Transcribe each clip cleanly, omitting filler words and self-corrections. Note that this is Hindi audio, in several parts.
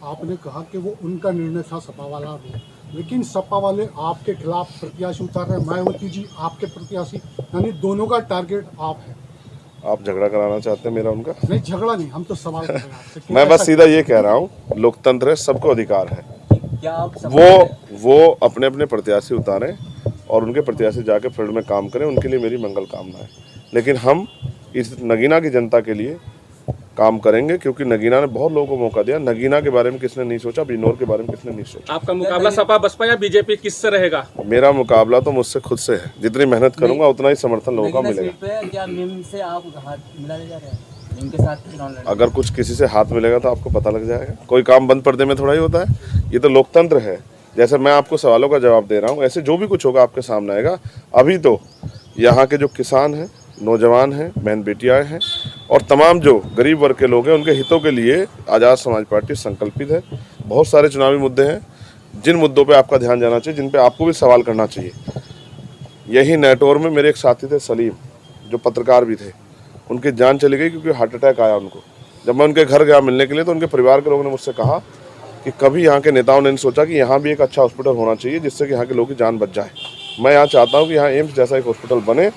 आपने कहा कि वो उनका निर्णय था सपा वाला हो, लेकिन सपा वाले आपके खिलाफ प्रत्याशी उतार रहे हैं, मायावती जी आपके प्रत्याशी, यानी दोनों का टारगेट आप है। आप झगड़ा कराना चाहते हैं मेरा उनका? नहीं, झगड़ा नहीं, हम तो सवाल कर रहे हैं आपसे कि मैं बस ऐसा सीधा ये कह रहा हूँ, लोकतंत्र है, सबको अधिकार है। क्या आप वो अपने अपने प्रत्याशी उतारें और उनके प्रत्याशी जाके फील्ड में काम करें, उनके लिए मेरी मंगल कामना है। लेकिन हम इस नगीना की जनता के लिए काम करेंगे, क्योंकि नगीना ने बहुत लोगों को मौका दिया। नगीना के बारे में किसने नहीं सोचा, बिजनौर के बारे में किसने नहीं सोचा। आपका मुकाबला सपा बसपा या बीजेपी किससे रहेगा? मेरा मुकाबला तो मुझसे खुद से है। जितनी मेहनत करूंगा उतना ही समर्थन लोगों का मिलेगा। पे क्या मीम से आप हाथ मिलाने जा रहे हैं? मीम के साथ चुनाव लड़ने? अगर कुछ किसी से हाथ मिलेगा तो आपको पता लग जाएगा। कोई काम बंद पर्दे में थोड़ा ही होता है, ये तो लोकतंत्र है। जैसे मैं आपको सवालों का जवाब दे रहा हूँ, ऐसे जो भी कुछ होगा आपके सामने आएगा। अभी तो यहाँ के जो किसान हैं, नौजवान हैं, बहन बेटियाँ हैं और तमाम जो गरीब वर्ग के लोग हैं, उनके हितों के लिए आज़ाद समाज पार्टी संकल्पित है। बहुत सारे चुनावी मुद्दे हैं जिन मुद्दों पे आपका ध्यान जाना चाहिए, जिन पे आपको भी सवाल करना चाहिए। यही नेटवर्क में मेरे एक साथी थे सलीम, जो पत्रकार भी थे, उनकी जान चली गई क्योंकि हार्ट अटैक आया उनको। जब मैं उनके घर गया मिलने के लिए तो उनके परिवार के लोगों ने मुझसे कहा कि कभी यहाँ के नेताओं ने नहीं सोचा कि यहाँ भी एक अच्छा हॉस्पिटल होना चाहिए जिससे कि यहाँ के लोगों की जान बच जाए। मैं यहाँ चाहता हूँ कि यहाँ एम्स जैसा एक हॉस्पिटल बने,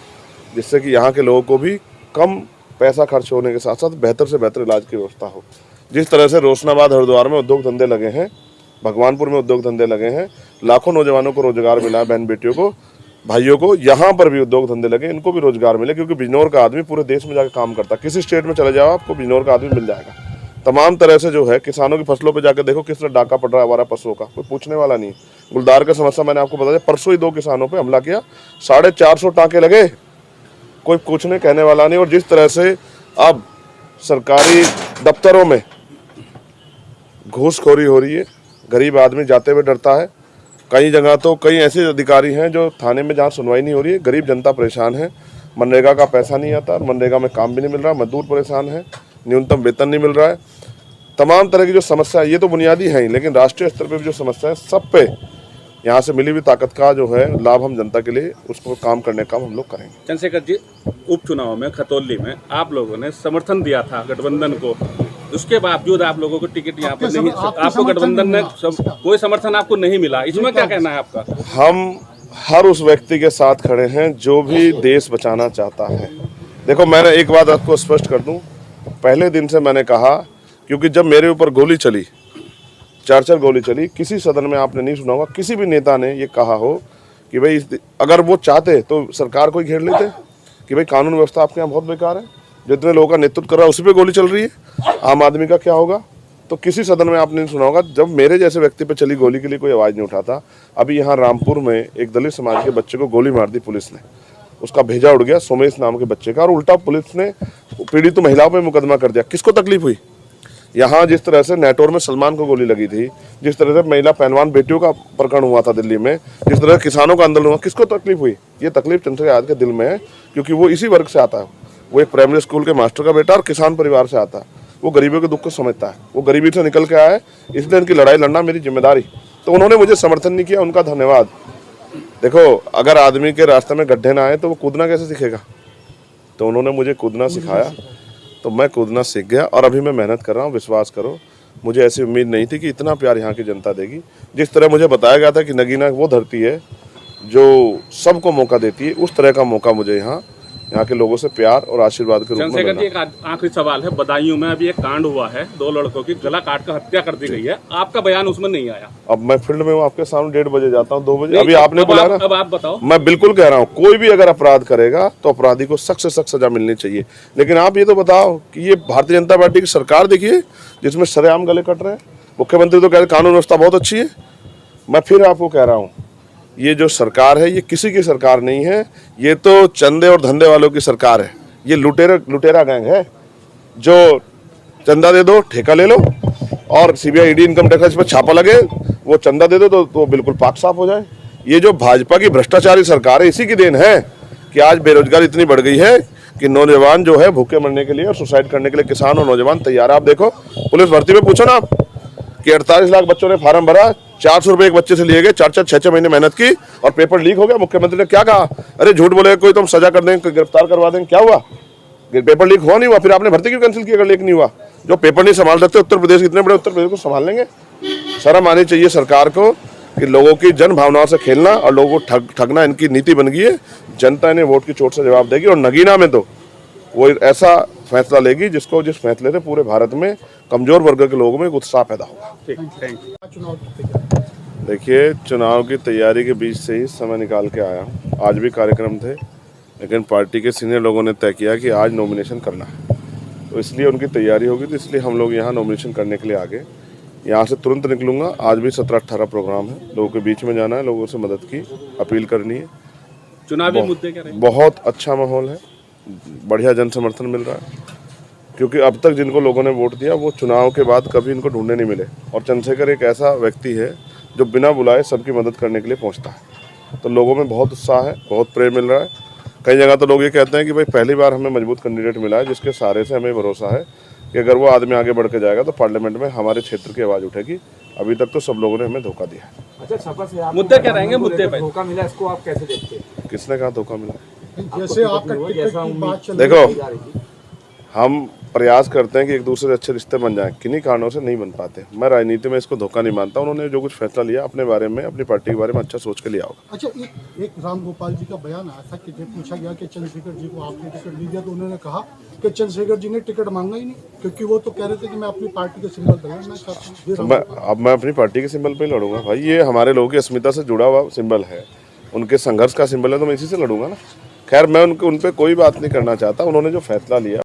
जिससे कि यहाँ के लोगों को भी कम पैसा खर्च होने के साथ साथ बेहतर से बेहतर इलाज की व्यवस्था हो। जिस तरह से रोशनाबाद हरिद्वार में उद्योग धंधे लगे हैं, भगवानपुर में उद्योग धंधे लगे हैं, लाखों नौजवानों को रोजगार मिला है, बहन बेटियों को, भाइयों को, यहाँ पर भी उद्योग धंधे लगे, इनको भी रोजगार मिले। क्योंकि बिजनौर का आदमी पूरे देश में जाकर काम करता है। किसी स्टेट में चले जाओ आपको बिजनौर का आदमी मिल जाएगा। तमाम तरह से जो है किसानों की फसलों पे जाकर देखो किस तरह डाका पड़ रहा है हमारा पशुओं का, कोई पूछने वाला नहीं। गुलदार का समस्या मैंने आपको बताया, परसों ही 2 किसानों पे हमला किया, 450 टाँके लगे, कोई पूछने कहने वाला नहीं। और जिस तरह से अब सरकारी दफ्तरों में घूसखोरी हो रही है, गरीब आदमी जाते हुए डरता है। कई जगह तो कई ऐसे अधिकारी हैं जो थाने में जहाँ सुनवाई नहीं हो रही है, गरीब जनता परेशान है। मनरेगा का पैसा नहीं आता, मनरेगा में काम भी नहीं मिल रहा, मजदूर परेशान है, न्यूनतम वेतन नहीं मिल रहा है। तमाम तरह की जो समस्या है, ये तो बुनियादी है ही, लेकिन राष्ट्रीय स्तर पर भी जो समस्या है, सब पे यहाँ से मिली हुई ताकत का जो है लाभ हम जनता के लिए उसको काम करने का हम लोग करेंगे। चंद्रशेखर जी, उपचुनाव में खतौली में आप लोगों ने समर्थन दिया था गठबंधन को, उसके बावजूद आप लोगों को टिकट यहाँ पर नहीं, आपको गठबंधन ने कोई समर्थन आपको नहीं मिला, इसमें क्या कहना है आपका? हम हर उस व्यक्ति के साथ खड़े हैं जो भी देश बचाना चाहता है। देखो, मैंने एक बात आपको स्पष्ट कर दूं, पहले दिन से मैंने कहा, क्योंकि जब मेरे ऊपर गोली चली, 4 गोली चली, किसी सदन में आपने नहीं सुना होगा किसी भी नेता ने ये कहा हो कि भाई अगर वो चाहते तो सरकार को ही घेर लेते, कि भाई कानून व्यवस्था आपके यहाँ बहुत बेकार है, जितने लोगों का नेतृत्व कर रहा है उसी पे गोली चल रही है, आम आदमी का क्या होगा। तो किसी सदन में आपने नहीं सुना होगा जब मेरे जैसे व्यक्ति पे चली गोली के लिए कोई आवाज़ नहीं उठाता। अभी यहाँ रामपुर में एक दलित समाज के बच्चे को गोली मार दी पुलिस ने, उसका भेजा उड़ गया, सोमेश नाम के बच्चे का, और उल्टा पुलिस ने पीड़ित महिलाओं पर मुकदमा कर दिया। किसको तकलीफ हुई? यहाँ जिस तरह से नेटवर्क में सलमान को गोली लगी थी, जिस तरह से महिला पहलवान बेटियों का प्रकरण हुआ था दिल्ली में, जिस तरह किसानों का आंदोलन हुआ, किसको तकलीफ हुई? ये तकलीफ चंद्रशेखर आजाद के दिल में है, क्योंकि वो इसी वर्ग से आता है। वो एक प्राइमरी स्कूल के मास्टर का बेटा और किसान परिवार से आता है। वो गरीबों के दुख को समझता है, वो गरीबी से निकल के आया है, इसलिए इनकी लड़ाई लड़ना मेरी जिम्मेदारी। तो उन्होंने मुझे समर्थन नहीं किया, उनका धन्यवाद। देखो, अगर आदमी के रास्ते में गड्ढे ना आए तो वो कूदना कैसे सीखेगा? तो उन्होंने मुझे कूदना सिखाया, तो मैं कूदना सीख गया और अभी मैं मेहनत कर रहा हूँ। विश्वास करो, मुझे ऐसी उम्मीद नहीं थी कि इतना प्यार यहाँ की जनता देगी। जिस तरह मुझे बताया गया था कि नगीना वो धरती है जो सबको मौका देती है, उस तरह का मौका मुझे यहाँ के लोगों से प्यार और आशीर्वाद के रूप में चंद्रशेखर जी, एक आखिरी सवाल है। बदायूं में अभी एक कांड हुआ है, 2 लड़कों की गला काट कर हत्या कर दी गई है, आपका बयान उसमें नहीं आया। अब मैं फील्ड में हूँ, आपके सामने 1:30 बजे जाता हूँ, 2 बजे। अभी आपने बुलाया ना, अब आप बताओ। मैं बिल्कुल कह रहा हूँ, कोई भी अगर अपराध करेगा तो अपराधी को सख्त से सख्त सजा मिलनी चाहिए। लेकिन आप ये तो बताओ कि ये भारतीय जनता पार्टी की सरकार देखिए जिसमें सरेआम गले कट रहे हैं। मुख्यमंत्री तो कह रहे कानून व्यवस्था बहुत अच्छी है। मैं फिर आपको कह रहा हूँ, ये जो सरकार है ये किसी की सरकार नहीं है, ये तो चंदे और धंधे वालों की सरकार है। ये लुटेरा गैंग है जो चंदा दे दो, ठेका ले लो, और सीबीआई ईडी इनकम टैक्स पर छापा लगे, वो चंदा दे दो तो बिल्कुल पाक साफ हो जाए। ये जो भाजपा की भ्रष्टाचारी सरकार है, इसी की देन है कि आज बेरोजगारी इतनी बढ़ गई है कि नौजवान जो है भूखे मरने के लिए और सुसाइड करने के लिए किसान और नौजवान तैयार है। आप देखो, पुलिस भर्ती में पूछो ना आप कि 48 लाख बच्चों ने फार्म भरा, 400 रुपये एक बच्चे से लिए गए, 4-4, 6-6 महीने मेहनत की और पेपर लीक हो गया। मुख्यमंत्री ने क्या कहा? अरे झूठ बोले कोई तो हम सजा कर देंगे, गिरफ्तार करवा देंगे। क्या हुआ? पेपर लीक हुआ नहीं हुआ, फिर आपने भर्ती क्यों कैंसिल किया अगर लीक नहीं हुआ? जो पेपर नहीं संभाल सकते, उत्तर प्रदेश इतने बड़े उत्तर प्रदेश को संभाल लेंगे? शर्म आनी चाहिए सरकार को कि लोगों की जन भावनाओं से खेलना और लोगों को ठगना इनकी नीति बन गई है। जनता इन्हें वोट की चोट से जवाब देगी और नगीना में तो वो ऐसा फैसला लेगी जिस फैसले से पूरे भारत में कमजोर वर्ग के लोगों में एक उत्साह पैदा होगा। ठीक, थैंक यू। चुनाव की तैयारी? देखिए, चुनाव की तैयारी के बीच से ही समय निकाल के आया हूँ। आज भी कार्यक्रम थे, लेकिन पार्टी के सीनियर लोगों ने तय किया कि आज नॉमिनेशन करना है, तो इसलिए उनकी तैयारी होगी, तो इसलिए हम लोग यहाँ नॉमिनेशन करने के लिए आ गए। यहाँ से तुरंत निकलूंगा। आज भी 17-18 प्रोग्राम है, लोगों के बीच में जाना है, लोगों से मदद की अपील करनी है। चुनावी मुद्दे क्या रहे? बहुत अच्छा माहौल है, बढ़िया जन समर्थन मिल रहा है, क्योंकि अब तक जिनको लोगों ने वोट दिया वो चुनाव के बाद कभी इनको ढूंढने नहीं मिले। और चंद्रशेखर एक ऐसा व्यक्ति है जो बिना बुलाए सबकी मदद करने के लिए पहुंचता है, तो लोगों में बहुत उत्साह है, बहुत प्रेम मिल रहा है। कई जगह तो लोग ये कहते हैं कि भाई पहली बार हमें मजबूत कैंडिडेट मिला है, जिसके सहारे से हमें भरोसा है कि अगर वो आदमी आगे बढ़ के जाएगा तो पार्लियामेंट में हमारे क्षेत्र की आवाज़ उठेगी। अभी तक तो सब लोगों ने हमें धोखा दिया है। अच्छा, सपा से आप मुद्दे क्या रहेंगे? मुद्दे पे धोखा मिला, इसको आप कैसे देखते हैं? किसने कहा धोखा मिला? जैसे आपका टिकट की बात चल देखो, रही थी, हम प्रयास करते हैं कि एक दूसरे से अच्छे रिश्ते बन जाएं, किन्हीं कारणों से नहीं बन पाते। मैं राजनीति में इसको धोखा नहीं मानता। उन्होंने जो कुछ फैसला लिया अपने बारे में, अपनी पार्टी के बारे में अच्छा सोच के लिया होगा। अच्छा, एक राम गोपाल जी का बयान आया था कि जब पूछा गया कि चंद्रशेखर जी को आपने टिकट नहीं दिया, तो उन्होंने कहा कि चंद्रशेखर जी ने टिकट मांगा ही नहीं, क्योंकि वो तो कह रहे थे कि मैं अपनी पार्टी के सिंबल पर लड़ना चाहता हूँ। मैं अपनी पार्टी के सिंबल पे ही लड़ूंगा भाई। ये हमारे लोगों की अस्मिता से जुड़ा हुआ सिंबल है, उनके संघर्ष का सिंबल है, तो मैं इसी से लड़ूंगा ना। खैर, मैं उन पे कोई बात नहीं करना चाहता। उन्होंने जो फैसला लिया